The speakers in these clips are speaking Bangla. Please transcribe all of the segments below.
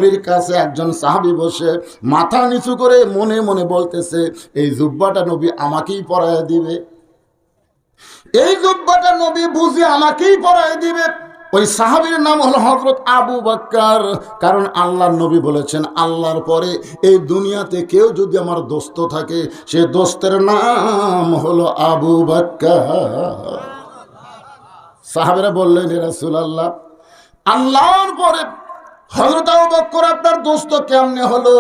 নবীর কাছে একজন সাহাবী বসে মাথা নিচু করে মনে মনে বলতেছে, এই জুব্বাটা নবী আমাকেই পরায় দিবে, এই জুব্বাটা নবী বুঝি আমাকেই পরায় দিবে। ওই সাহাবীর নাম হলো হযরত আবু বকর। কারণ আল্লাহর নবী বলেছেন, আল্লাহর পরে এই দুনিয়াতে কেউ যদি আমার দোস্ত থাকে, সে দোস্তের নাম হলো আবু বকর। সাহাবীরা বললেন, হে রাসূলুল্লাহ, আল্লাহর পরে হযরত আবু বকর আপনার দোস্ত কেমনে হলো?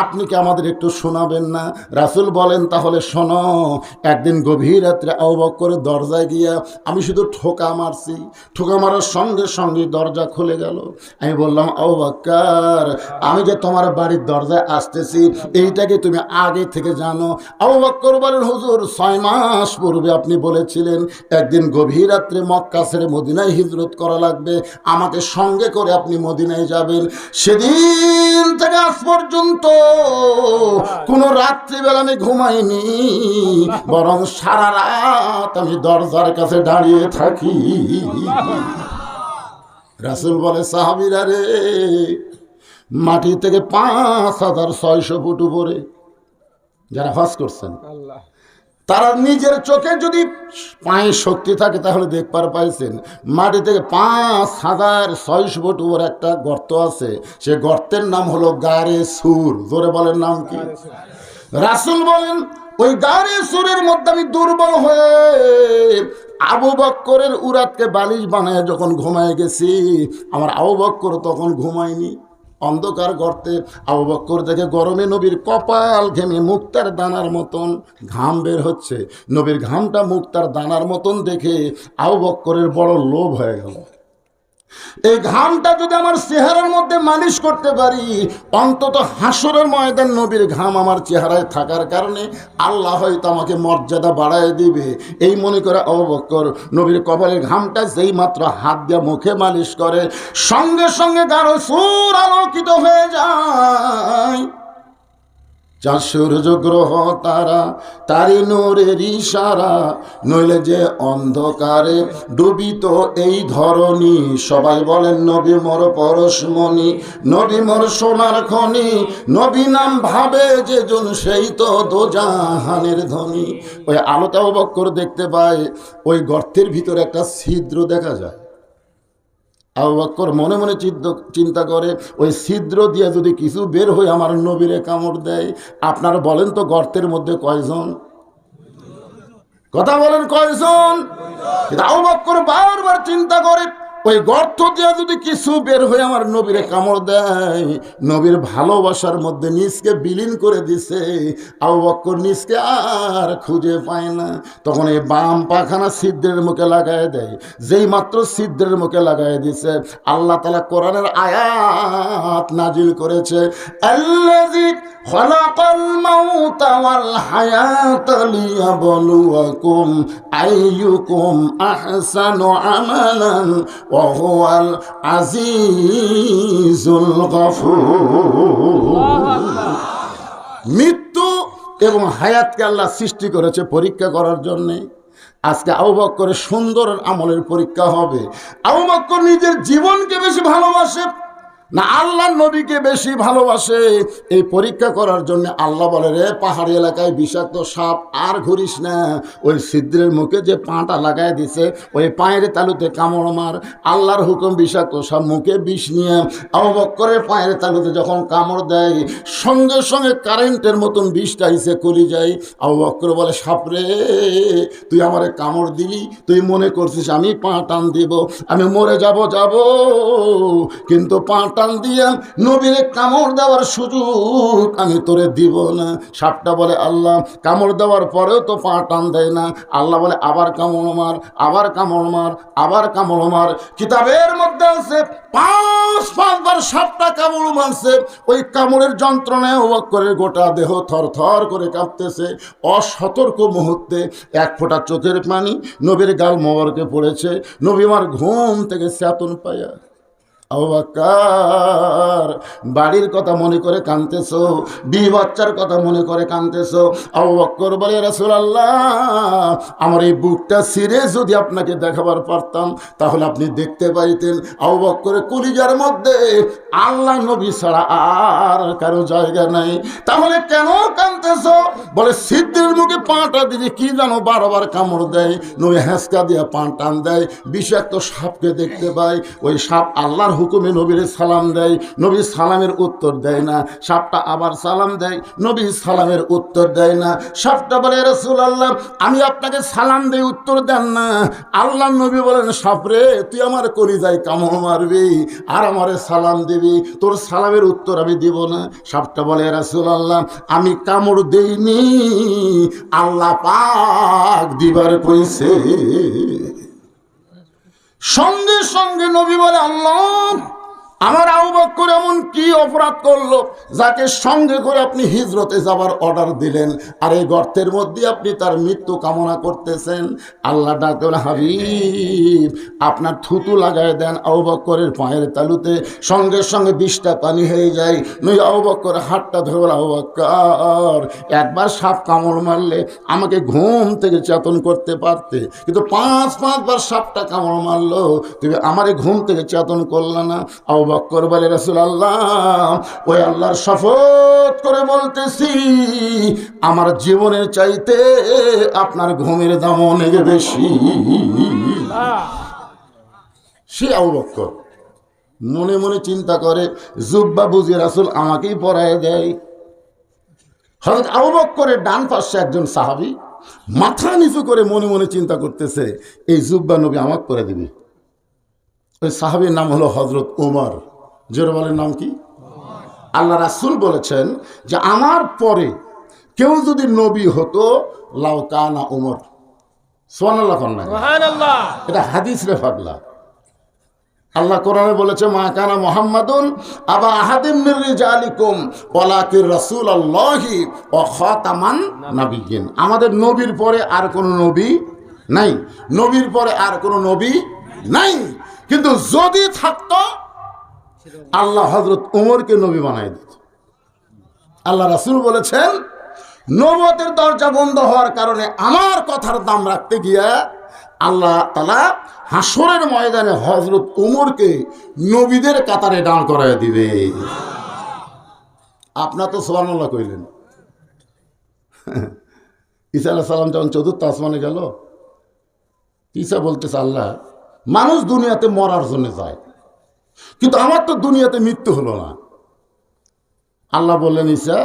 আপনি কি আমাদের একটু শোনাবেন না? রাসূল বলেন, তাহলে শোনো। একদিন গভীর রাত্রে আবু বকরের দরজায় গিয়া আমি শুধু ঠোকা মারছি, ঠোকা মারার সঙ্গে সঙ্গে দরজা খুলে গেল। আমি বললাম, আবু বকর, আমি যে তোমার বাড়ির দরজায় আসতেছি এইটাকে তুমি আগে থেকে জানো? আবু বকর বলেন, হুজুর 6 মাস পূর্বে আপনি বলেছিলেন একদিন গভীর রাত্রে মক্কা ছেড়ে মদিনায় হিজরত করা লাগবে, আমাকে সঙ্গে করে আপনি মদিনায় যাবেন। সেদিন থেকে আজ পর্যন্ত কোন রাত্রিবেলা আমি ঘুমাইনি, বরং সারা রাত আমি দরজার কাছে দাঁড়িয়ে থাকি। রাসূল বলে, সাহাবীরা রে, মাটি থেকে 5600 ফুট উপরে যারা হজ করছেন, তারা নিজের চোখে যদি পায়ে শক্তি থাকে তাহলে দেখবার পাইছেন, মাটি থেকে 5600 ফুট উপর একটা গর্ত আছে, সে গর্তের নাম হলো গারে সুর। জোরে বলেন, নাম কি? রাসূল বলেন, ওই গারে সুরের মধ্যে আমি দুর্বল হয়ে আবু বকরের উরাতকে বালিশ বানায় যখন ঘুমায় গেছি, আমার আবু বকর তখন ঘুমায়নি। অন্ধকার গর্তে আবু বকর দেখে গরমে নবীর কপাল ঘেমে মুক্তার দানার মতন ঘাম বের হচ্ছে। নবীর ঘামটা মুক্তার দানার মতন দেখে আবু বকরের বড় লোভ হয়ে গেল। এই ঘামটা যদি আমার চেহারার মধ্যে মালিশ করতে পারি, অন্তত হাসরের ময়দান নবীর ঘাম আমার চেহারায় থাকার কারণে আল্লাহ হয়তো আমাকে মর্যাদা বাড়ায় দিবে। এই মনে করে আবু বকর নবীর কপালের ঘামটা যেই মাত্র হাত দিয়ে মুখে মালিশ করে, সঙ্গে সঙ্গে গাঢ় সুর আলোকিত হয়ে যায়। চাঁদ সূর্য গ্রহ তারা তারি নূরের ইশারা, নইলে যে অন্ধকারে ডুবিত এই ধরণী। সবাই বলেন, নবী মোর পরশমণি, নবী মোর সোনার খনি, নবী নাম ভাবে যে জন সেই তো দোজাহানের ধনী। ওই আলোতে আবু বকর দেখতে পায় ওই গর্তের ভিতরে একটা ছিদ্র দেখা যায়। আবু বকর মনে মনে চিন্তা করে, ওই ছিদ্র দিয়ে যদি কিছু বের হয়ে আমার নবীরে কামড় দেয়। আপনারা বলেন তো, গর্তের মধ্যে কয়জন? কথা বলেন, কয়জন? আবু বকর বারবার চিন্তা করে, ওই গর্ত দিয়ে যদি কিছু বের হয়ে আমার নবীরে কামড় দেয়। নবীর ভালোবাসার মধ্যে নিজকে বিলীন করে দিছে। আবু বকর নিজকে আর খুঁজে পায় না। তখন এই বাম পাখানা ছিদ্রের মুখে লাগায় দেয়। যেই মাত্র ছিদ্রের মুখে লাগায় দিছে, আল্লাহ তাআলা কোরআনের আয়াত নাজিল করেছে, আল্লাযী খালাকাল মাউতা ওয়াল হায়াতা লিয়াবলুয়াকুম আইয়ুকুম আহসানু আমালান ওয়া হুয়াল আজিজুল গফুর। মৃত্যু এবং হায়াতকে আল্লাহ সৃষ্টি করেছে পরীক্ষা করার জন্যে। আজকে আবু বকরের সুন্দর আমলের পরীক্ষা হবে। আবু বকর নিজের জীবনকে বেশি ভালোবাসে না আল্লাহর নবীকে বেশি ভালোবাসে? এই পরীক্ষা করার জন্য আল্লাহ বলে, রে পাহাড়ি এলাকায় বিষাক্ত সাপ আর ঘুরিস না। ওই ছিদ্রের মুখে যে পাটা লাগায় দিছে, ওই পায়ের তালুতে কামড় মার। আল্লাহর হুকুম, বিষাক্ত সাপ মুখে বিষ নিয়ে আবু বকরের পায়ের তালুতে যখন কামড় দেয়, সঙ্গে সঙ্গে কারেন্টের মতন বিষটা এসে কলি যায়। আবু বকর বলে, সাপরে, তুই আমারে কামড় দিলি, তুই মনে করছিস আমি পা টান দিব, আমি মরে যাব, কিন্তু পা টান দিয়া নবীরে কামড় দেওয়ার সুযোগ আমি তোরে দিব না। সাপটা বলে, আল্লাহ, কামড় দেওয়ার পরেও তো পা টান দেয় না। আল্লাহ বলে, আবার কামড় মার, আবার কামড় মার, আবার কামড় মার। কিতাবের মধ্যে আছে 5-5বার সাপটা কামড় মারছে। ওই কামড়ের যন্ত্রণায় আবু বকরের গোটা দেহ থরথর করে কাঁপতেছে। অসতর্ক মুহূর্তে এক ফোঁটা চোখের পানি নবীর গাল মোবারকে পড়েছে। নবী আমার ঘুম থেকে চেতন পায়া আবু বকর বাড়ির কথা মনে করে কাঁদতেছো, বিবি বাচ্চার কথা মনে করে কাঁদতেছো। আবু বকর বলে, রাসূলুল্লাহ, আমার এই বুকটা ছিঁড়ে যদি আপনাকে দেখাবার পারতাম তাহলে আপনি দেখতে পাইতেন। আবু বকরের কলিজার মধ্যে আল্লাহ নবী ছাড়া আর কারো জায়গা নাই। তাহলে কেন কাঁদতেছো? বলে, সিদ্ধির মুখে পাটা দিলে কি জানো বারবার কামড় দেয়, নবী হ্যাঁচকা দিয়ে পা টান দেয়, বিষাক্ত সাপকে দেখতে পায়। ওই সাপ আল্লাহর হুকুমে নবীর সালাম দেয়, নবী সালামের উত্তর দেয় না। সাপটা আবার সালাম দেয়, নবী সালামের উত্তর দেয় না। সাপটা বলে, রাসূলুল্লাহ, আমি আপনাকে সালাম দেই, উত্তর দেন না। আল্লাহ নবী বলেন, সাপরে, তুই আমার কলিজায় কামড় মারবি আর আমারে সালাম দিবি, তোর সালামের উত্তর আমি দিব না। সাপটা বলে, রাসূলুল্লাহ, আমি কামড় দেইনি, আল্লাহ পাক দিবার কইছে। সঙ্গে সঙ্গে নবী বলে, আল্লাহ, আমার আবু বকর এমন কি অপরাধ করলো যাকে সঙ্গে করে আপনি হিজরতে যাবার অর্ডার দিলেন, আর এই গর্তের মধ্যে আপনি তার মৃত্যু কামনা করতেছেন? আল্লাহ ডাকে বলে, হাবিব, আপনার থুতু লাগায় দেন আবু বকরের পায়ের তালুতে, সঙ্গে সঙ্গে 20টা পানি হয়ে যায়। নই আবু বকর হাতটা ধরে বলে, আবু বকর, একবার সাপ কামড় মারলে আমাকে ঘুম থেকে চেতন করতে পারতে, কিন্তু 5-5বার সাপটা কামড় মারলো, তুমি আমারে ঘুম থেকে চেতন করলে না। আবু বকর বলে, রাসূলুল্লাহ, ওই আল্লাহর শপথ করে বলতেছি, আমার জীবনের চাইতে আপনার ঘুমের দাম অনেক বেশি। সে আবু বকর মনে মনে চিন্তা করে, জুব্বা বুঝি রাসূল আমাকেই পরায় দেয়। হযরত আবু বকরের ডান পাশে একজন সাহাবী মাথা নিচু করে মনে মনে চিন্তা করতেছে, এই জুব্বা নবী আমাকে পরে দিবে। ওই সাহাবীর নাম হলো হযরত ওমর। জোরে বলেন, নাম কি? আল্লাহ রাসূল বলেছেন যে আমার পরে কেউ যদি নবী হতো, লাউ কানা ওমর। সুবহানাল্লাহ। সুবহানাল্লাহ। এটা হাদিস রে পাগলা। আল্লাহ কোরআনে বলেছে, মা কানা মুহাম্মাদুন আবা আহাদিম মির রিজালিকুম ওয়ালাকিন রাসূলুল্লাহি ওয়া খাতামান নাবিয়্যিন। আমাদের নবীর পরে আর কোনো নবী নাই, নবীর পরে আর কোনো নবী নাই। কিন্তু যদি থাকতো, আল্লাহ হযরত ওমরকে নবী বানাই দিত। আল্লাহ রাসূল বলেছেন, নবুয়তের দরজা বন্ধ হওয়ার কারণে আমার কথার দাম রাখতে গিয়া আল্লাহ তাআলা হাসরের ময়দানে হযরত ওমরকে নবীদের কাতারে দাঁড় করায় দিবে। আপনার তো সুবহানাল্লাহ কইলেন। ঈসা আলাইহিস সালাম যখন চতুর্থ আসমানে গেল, ঈসা বলতেছে, আল্লাহ, মানুষ দুনিয়াতে মরার জন্য যায়, কিন্তু আমার তো দুনিয়াতে মৃত্যু হলো না। আল্লাহ বললেন, ঈসা,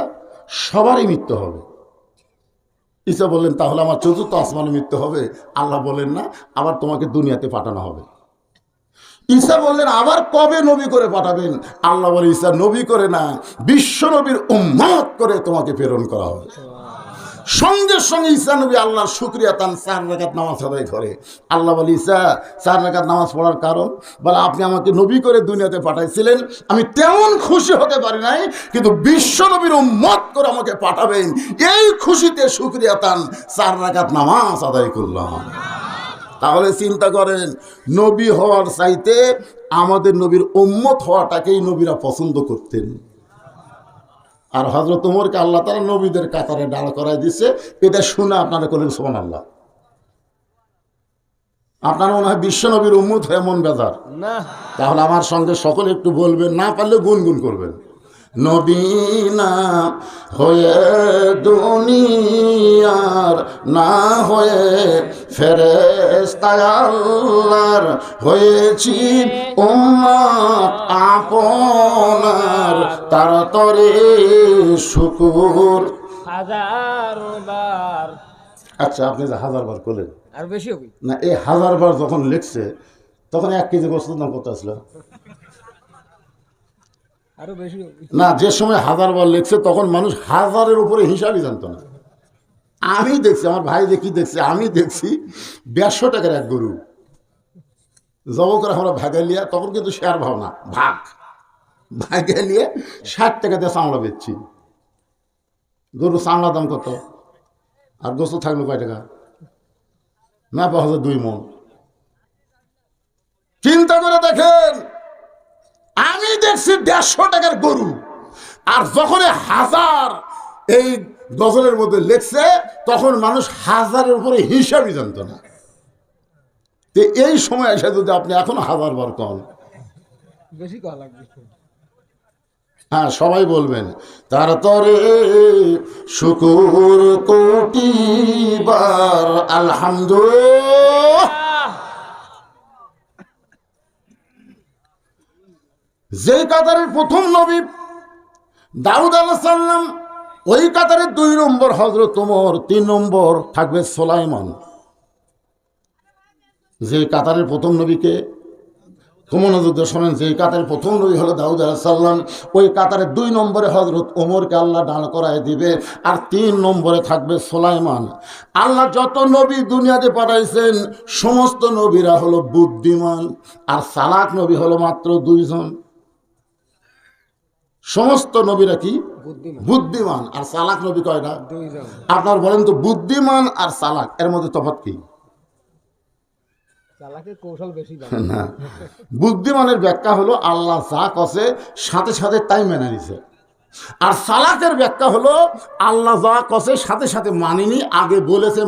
সবারই মৃত্যু হবে। ঈসা বললেন, তাহলে আমার চতুর্থ আসমানে মৃত্যু হবে? আল্লাহ বললেন, না, আবার তোমাকে দুনিয়াতে পাঠানো হবে। ঈসা বললেন, আবার কবে নবী করে পাঠাবেন? আল্লাহ বলে, ঈসা, নবী করে না, বিশ্ব নবীর উম্মত করে তোমাকে প্রেরণ করা হবে। সঙ্গে সঙ্গে ঈসা নবী আল্লাহর শুকরিয়া তান 4 রাকাত নামাজ আদায় করে। আল্লাহ বলে, ঈসা, 4 রাকাত নামাজ পড়ার কারণ? বলে, আপনি আমাকে নবী করে দুনিয়াতে পাঠাইছিলেন, আমি তেমন খুশি হতে পারি নাই, কিন্তু বিশ্ব নবীর উম্মত করে আমাকে পাঠাবেন, এই খুশিতে শুকরিয়া তান 4 রাকাত নামাজ আদায় করলাম। তাহলে চিন্তা করেন, নবী হওয়ার চাইতে আমাদের নবীর উম্মত হওয়াটাকেই নবীরা পছন্দ করতেন। আর হযরত ওমরকে আল্লাহ তাআলা নবীদের কাতারে দাঁড় করায় দিছে। এটা শুনে আপনারা করেন সুবহানাল্লাহ। আপনারা মনে হয় বিশ্ব নবীর উম্মত হয়ে মন বেজার না? তাহলে আমার সঙ্গে সকলে একটু বলবেন, না পারলে গুনগুন করবেন, নবী না হয়ে দুনিয়ার, না হয়ে ফেরেশতা আল্লাহর, হয়েছি উম্মত আপনার, তার তরে শুকুর হাজারবার। আচ্ছা, আপনি যে 1000 বার করলেন, আর বেশি হবে না? এই 1000 বার যখন লিখছে, তখন 1 কেজি গোস্তের দাম কত আসলো? না, যে সময় 1000 বার লিখছে তখন মানুষ 1000-এর উপরে হিসাবই জানতো না। আমি দেখছি, আমার ভাই দেখি দেখছি, আমি দেখছি 150 টাকার এক গরু জব করে আমরা ভাগালিয়া, তখন কিন্তু শেয়ার ভাবনা, ভাগ ভাগালিয়ে 60 টাকা দিয়ে চামড়া বেচছি। গরু চামড়া দাম কত? আর গোস্ত থাকলো কয় টাকা? না, 2 মণ। চিন্তা করে দেখেন, দেখছি 150 টাকার গরু, আর যখন 1000 এই গজলের মধ্যে লেখছে তখন মানুষ 1000-এর উপরে হিসাবই জানত না। তো এই সময় এসে যদি আপনি এখন 1000 বার কন, বেশি করা লাগবে। হ্যাঁ সবাই বলবেন তার তরে শুকুর কোটিবার আলহামদুলিল্লাহ। যে কাতারের প্রথম নবী দাউদ আলাইহিস সালাম, ওই কাতারের 2 নম্বর হযরত ওমর, 3 নম্বর থাকবে সুলাইমান। যে কাতারের প্রথম নবীকে মনোযোগ দিয়ে শোনেন, যে কাতারের প্রথম নবী হলো দাউদ আলাইহিস সালাম, ওই কাতারের 2 নম্বরে হযরত ওমরকে আল্লাহ দাঁড় করায় দিবে, আর 3 নম্বরে থাকবে সুলাইমান। আল্লাহ যত নবী দুনিয়াতে পাঠাইছেন সমস্ত নবীরা হলো বুদ্ধিমান, আর চালাক নবী হলো মাত্র 2 জন। সমস্ত নবীরা কি বুদ্ধিমান, আর চালাক নবী কয়টা? 2 জন। আপনার বলেন তো বুদ্ধিমান আর চালাক এর মধ্যে তফাৎ কি? চালাকের কৌশল বেশি জানে। না, বুদ্ধিমানের ব্যাখ্যা হলো আল্লাহ যা কছে সাথে সাথে তাই মেনে নিছে, আর চালাকের ব্যাখ্যা হলো আল্লাহ যা কছে সাথে সাথে মানিনি, আগে বলেছে